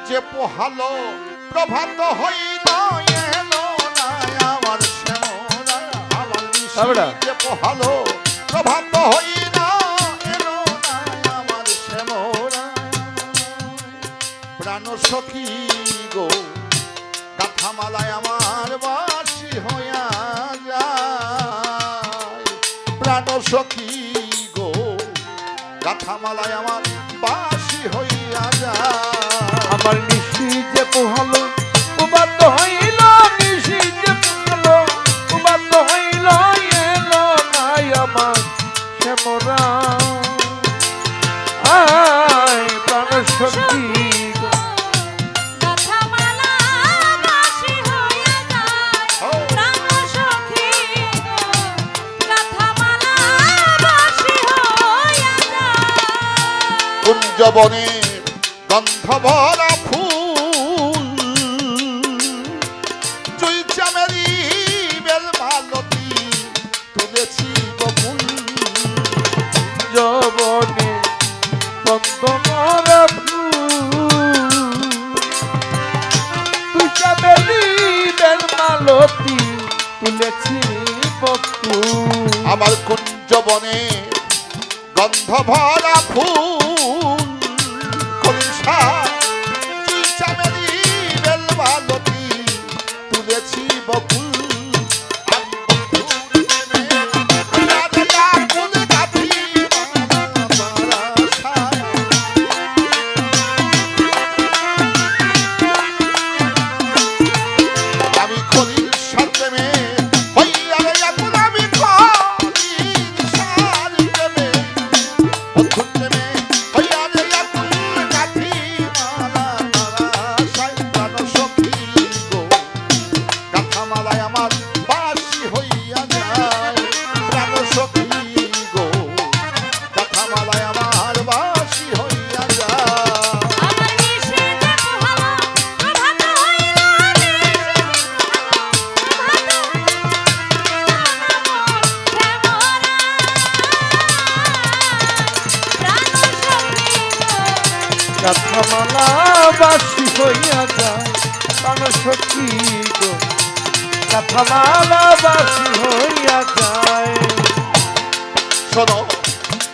যে পোহালো প্রভাত হইল এলো না আমার শ্যামরা আমার নিশি যে পোহালো প্রভাত হইল এলো না আমার শ্যামরা প্রাণ সখী গো গাথামালায় আমার বাসি হইয়া যায় প্রাণ সখী গো গাথামালায় আমার বাসি হইয়া যায় আমার নিশি যে পোহালো উবাদ্য হইল নিশি যে পোহালো উবাদ্য হইল এলো নাই আমার শ্যামরা আয় প্রাণ সখী কুঞ্জবনের গন্ধ ভরা ফুল চুই চামেলি বেলমালতি তুলেছি বকুল যবনে বন্ধমরা ফুল তুই চামেলি বেলমালতি তুলেছি বকুল আমার কুঞ্জবনে গন্ধ ভরা ফুল কলিশা চুই চামেলি বেলমালতি তুলেছি বকুল গাথামালা বাসি হইয়া যায় প্রাণ সখী গো গাথামালা বাসি হইয়া যায় শোনো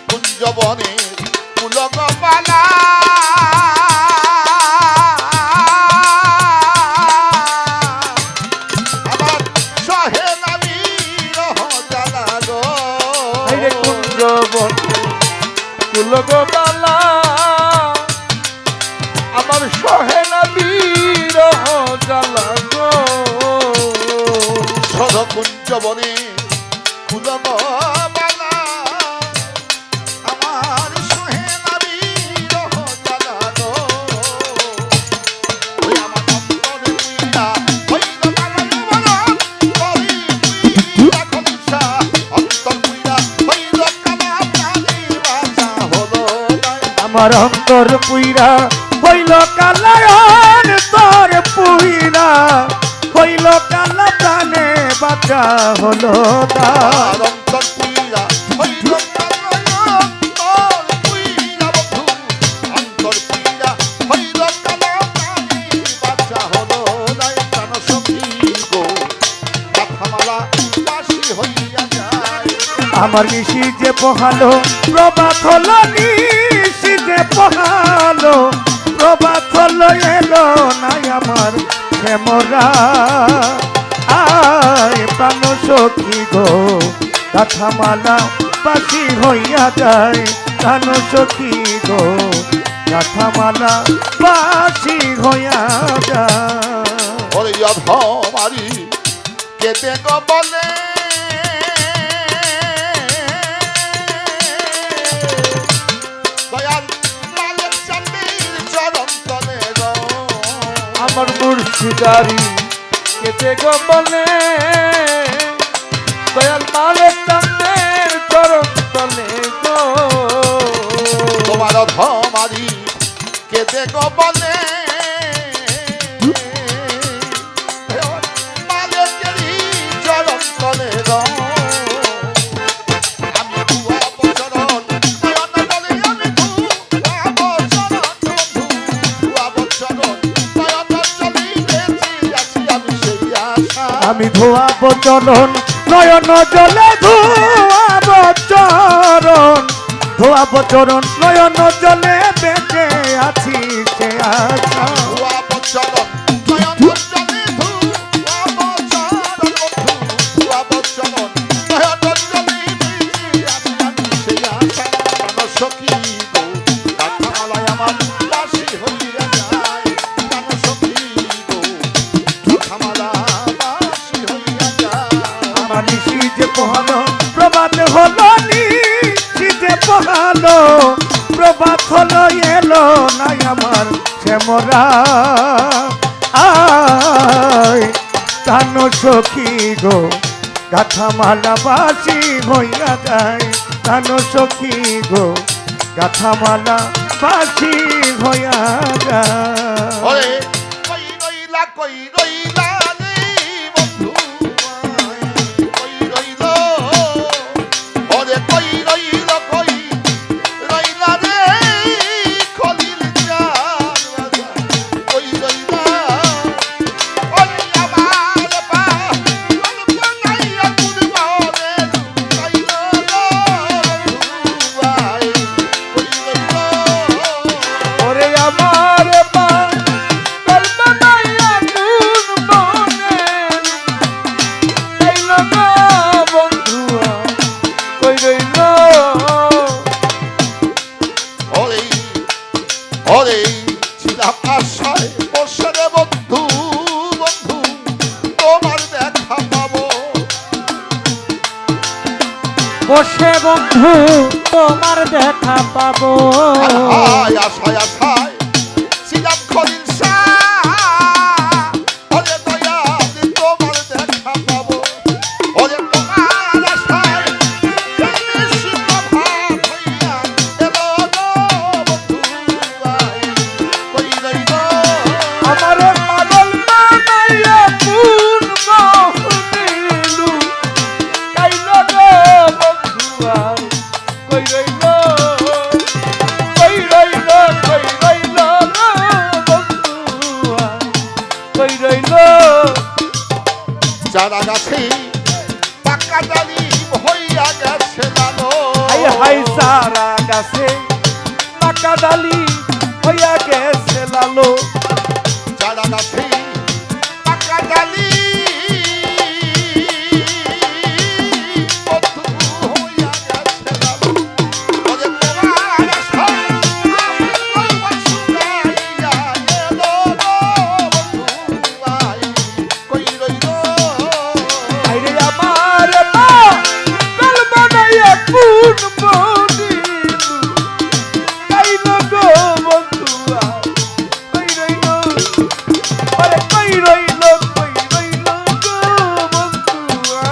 কুঞ্জবনের পুলকমালা আমার সহে নামি রহ জ্বালা গো কুঞ্জবনে পুলকমালা আমার সহে না বিরহ জ্বালা গো শোনো কুঞ্জবনে পুলকমালা আমার সহে নামি রহ জ্বালা গো ওই আমার অন্তরে পীড়া হইল কালা মরণ করি কলিশা অন্তর পীড়া হইল কালা প্রাণী বাঁচা হলো আমার অন্তর পুইরা হইল কালায়ন তোর পুইরা হইল কালা প্রাণে বাঁচা হলো আর অন্তর পীড়া হইল কালা অন্তর পীড়া বধূ অন্তর পীড়া হইল কালা প্রাণী বাঁচা হলো নাই প্রাণ সখী গো গাথামালা বাসি হইয়া যায় আমার নিশি যে পোহালো প্রভাত হলো নিশি যে পোহালো প্রভাত হলো এলো নাই আমার শ্যামরা আয় প্রাণ সখী গো গাথামালা বাসি হইয়া যায় প্রাণ সখী গো গাথামালা বাসি হইয়া যায় ওরে অধমারি কেতে গো বলে দয়াল মালিক চাঁদের চরণ তলে গো আমার মুর্শিদারি কেটে গো বলে দয়াল মালিক চাঁদের চরণ তলে গো তোমার অধমারি কেতে গো বলে মালিকেরই চরণ তলে গো আমি ধুয়া বচরণ নয়ন বলে আমি ধুয়া বচরণ আমি ধোয়াব চরণ নয়ন জলে ধোয়াব চরণ ধোয়াব চরণ নয়ন জলে বেঁচে আছি সে আশা ধোয়া বচরণ নয়ন জলে ধোয়া বচরণ ধোয়া বচরণ নয়ন জলে বেঁচে আছি সেই আশা প্রাণ সখী গো গাথামালায় আমার বাসি হইয়া যায় প্রাণ সখী গো গাথামালা বাসি হইয়া যায় আমার নিশি যে পোহালো প্রভাত হলো নিশি যে পোহালো প্রভাত হলো এলো নাই আমার শ্যামরা আয় প্রাণ সখী গো গাথামালা বাসি হইয়া যায় প্রাণ সখী গো গাথামালা বাসি হইয়া যায় ওরে কই রইলা রে বন্ধু কই রইল ওরে কই রইলা রে খলিল জান কই রইলা ওরে আমার পা কল্পনাইয়া কুরবা রে রইল ভাই কই রইল ওরে আমার মা কল্পনায়া কোন মনে এইলো গো বন্ধুয়া কই রইল ওরে ছিলাম আশায় বসে রে বন্ধু তোমার দেখা পাবো বসে বন্ধু তোমার দেখা পাবো আশায় ছিলাম খলিল শাহ ওরে দয়া তোমার দেখা পাবো ওরে তোমার আশায় বেশি প্রভাত হইয়া এলো গো বন্ধু ভাই কই রইল আমার পাগল মানাইয়া কোন মহনিলু কাইলো গো বন্ধুয়া কই রইল কই রইল কই রইল গো বন্ধুয়া কই রইল চারা গাছে পাকা ডালি হইয়া গেছে লালো হাই হাই সারা গাছে পাকা ডালি হইয়া গেছে লালো চারা গাছে পাকা ডালি বন্ধু হইয়া গেছে লালো ওরে তোমার আশায় কইবা শুনাইয়া এলো গো বন্ধু ভাই কই রইল আইরে আমার মা কল্পনায়া কোন মনিলু কাইলো গো বন্ধুয়া কই রইল ওরে কই রইল গো বন্ধুয়া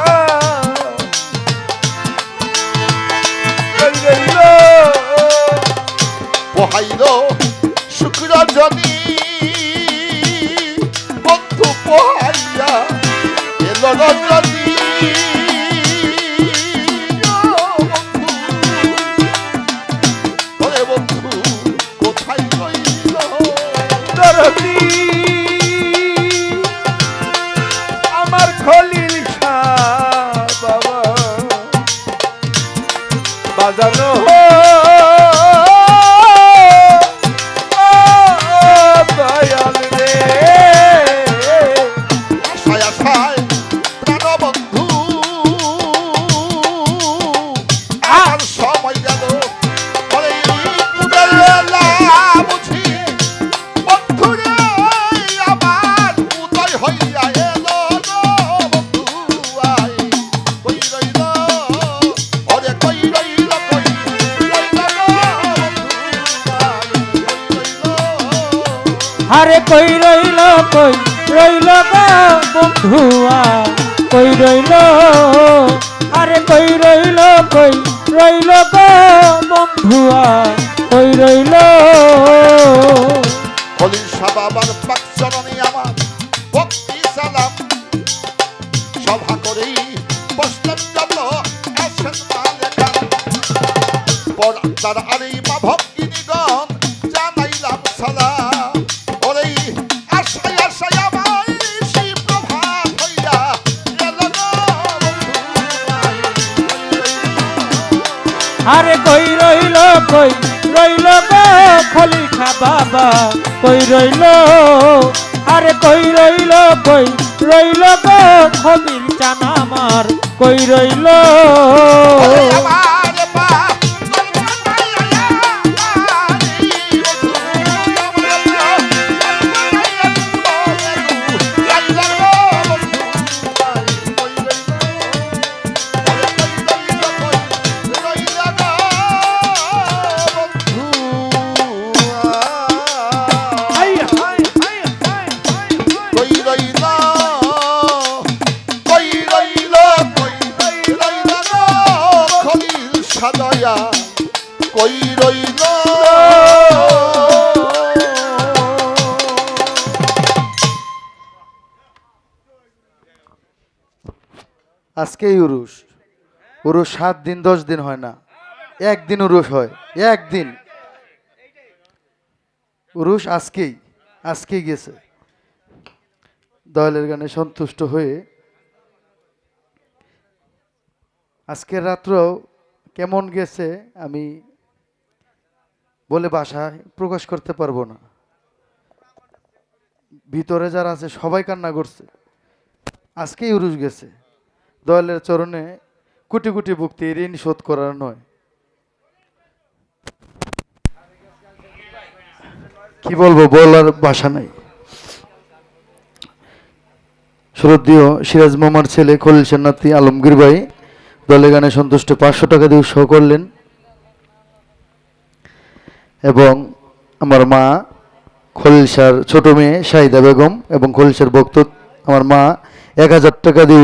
কই রইল পোহাইল শুক্র জনি বন্ধু পোহাইয়া এলো রজনী ওরে বন্ধু কোথায় রইল দরদি আমার খলিল শাহ বাবা বাজানো দয়াল রে আশায় প্রাণবন্ধু আর সময় গেল ওরে পুজোর বেলা বুঝি বন্ধুরে আমার উদয় হইয়া এলো গো বন্ধু আই কই রইল ওরে কই রইল গো আরে কই রইল গো বন্ধুয়া কই রইল আরে কই রইল গো বন্ধুয়া কই রইল খলিল শাহ বাবার পাক চরণে আমার ভক্তি সালাম সভা করেই বসলেন যত আসেন মালেকান পর তার আরে মা ভক্তিনিগণ জানাইলাম সালাম ওরে আশায় আমার ঋষি প্রভাত হইয়া আরে কই রইল গো খলিল খা বাবা কই রইল আরে কই রইল গো খলিল চান আমার কই রইল আমার বাপ সাদয়া কই রইল আজকেই উরুষ 7 দিন 10 দিন হয় না, একদিন উরুষ হয়, একদিন উরুষ আজকেই গেছে। দয়ালের গানে সন্তুষ্ট হয়ে আজকের রাত্র কেমন গেছে আমি বলে ভাষায় প্রকাশ করতে পারবো না। ভিতরে যারা আছে সবাই কান্না করছে, আজকেই উরুষ গেছে। দয়ালের চরণে কোটি কোটি ভক্তি, ঋণ শোধ করার নয়। কি বলবো, বলার ভাষা নাই। শ্রদ্ধেয় সিরাজ মামার ছেলে খলিল নাতি আলমগীর ভাই দলে গানে সন্তুষ্ট 500 টাকা দিয়ে উৎসাহ করলেন, এবং আমার মা খলিল শাহর ছোট মেয়ে শাহিদা বেগম এবং খলিল শাহর ভক্ত আমার মা 1000 টাকা দিয়ে